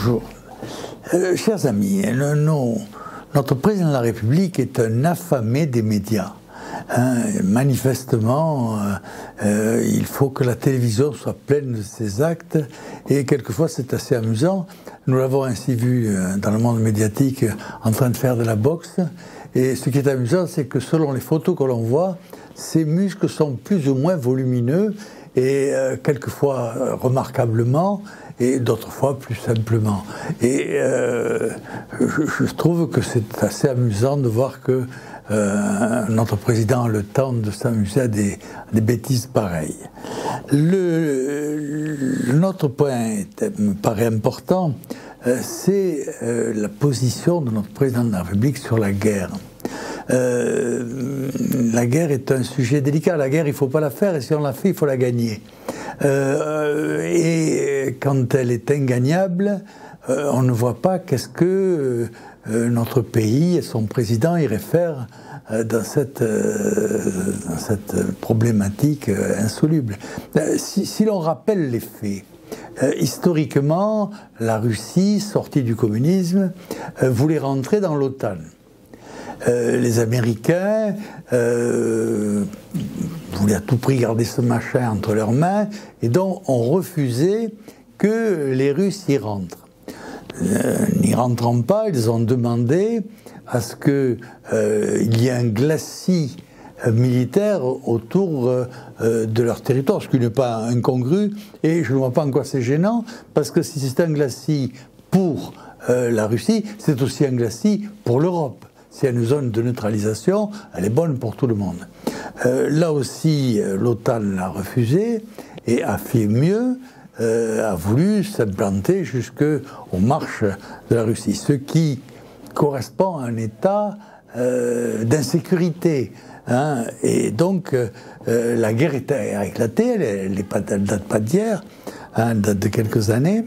Bonjour. Chers amis, notre président de la République est un affamé des médias. Manifestement, il faut que la télévision soit pleine de ses actes et quelquefois c'est assez amusant. Nous l'avons ainsi vu dans le monde médiatique en train de faire de la boxe. Et ce qui est amusant, c'est que selon les photos que l'on voit, ses muscles sont plus ou moins volumineux et quelquefois remarquablement et d'autres fois plus simplement. Et je trouve que c'est assez amusant de voir que notre président a le temps de s'amuser à des bêtises pareilles. Notre point me paraît important, c'est la position de notre président de la République sur la guerre. La guerre est un sujet délicat. La guerre, il ne faut pas la faire, et si on la fait, il faut la gagner. Et quand elle est ingagnable, on ne voit pas qu'est-ce que notre pays et son président iraient faire dans cette problématique insoluble. Si l'on rappelle les faits, historiquement, la Russie, sortie du communisme, voulait rentrer dans l'OTAN. Les Américains voulaient à tout prix garder ce machin entre leurs mains et donc ont refusé que les Russes y rentrent. N'y rentrant pas, ils ont demandé à ce qu'il y ait un glacis militaire autour de leur territoire, ce qui n'est pas incongru, et je ne vois pas en quoi c'est gênant, parce que si c'est un glacis pour la Russie, c'est aussi un glacis pour l'Europe. S'il y a une zone de neutralisation, elle est bonne pour tout le monde. Là aussi, l'OTAN l'a refusé et a fait mieux, a voulu s'implanter jusqu'aux marches de la Russie, ce qui correspond à un état d'insécurité. Et donc, la guerre a éclaté, elle ne date pas d'hier, elle date de quelques années.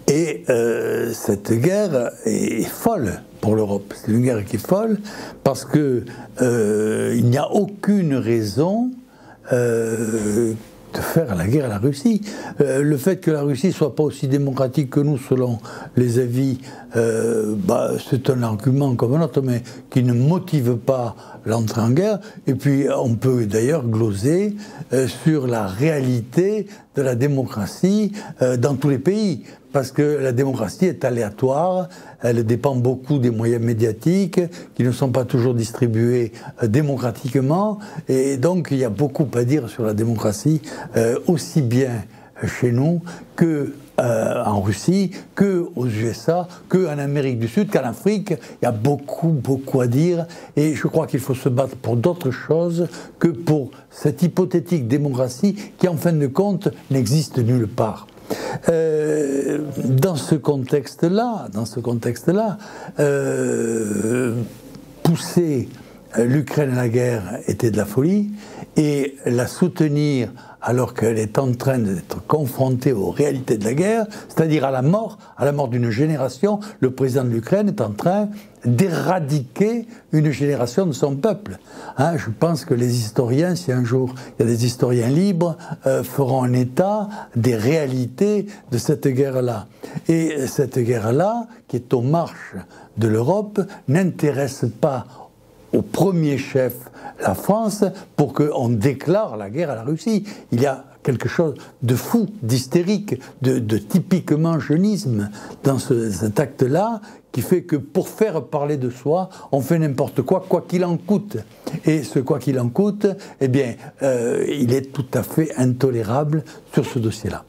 Et cette guerre est folle pour l'Europe. C'est une guerre qui est folle parce que il n'y a aucune raison de faire la guerre à la Russie. Le fait que la Russie soit pas aussi démocratique que nous, selon les avis, c'est un argument comme un autre, mais qui ne motive pas l'entrée en guerre. Et puis, on peut d'ailleurs gloser sur la réalité de la démocratie dans tous les pays. Parce que la démocratie est aléatoire, elle dépend beaucoup des moyens médiatiques qui ne sont pas toujours distribués démocratiquement, et donc il y a beaucoup à dire sur la démocratie, aussi bien chez nous que en Russie, que aux USA, qu'en Amérique du Sud, qu'en Afrique. Il y a beaucoup à dire, et je crois qu'il faut se battre pour d'autres choses que pour cette hypothétique démocratie qui, en fin de compte, n'existe nulle part. Dans ce contexte-là, pousser l'Ukraine à la guerre était de la folie, et la soutenir alors qu'elle est en train d'être confrontée aux réalités de la guerre, c'est-à-dire à la mort d'une génération, le président de l'Ukraine est en train d'éradiquer une génération de son peuple. Je pense que les historiens, si un jour il y a des historiens libres, feront un état des réalités de cette guerre-là. Et cette guerre-là, qui est aux marges de l'Europe, n'intéresse pas au premier chef la France pour qu'on déclare la guerre à la Russie. Il y a quelque chose de fou, d'hystérique, de typiquement jeunisme dans cet acte-là, qui fait que pour faire parler de soi, on fait n'importe quoi, quoi qu'il en coûte. Et ce quoi qu'il en coûte, eh bien, il est tout à fait intolérable sur ce dossier-là.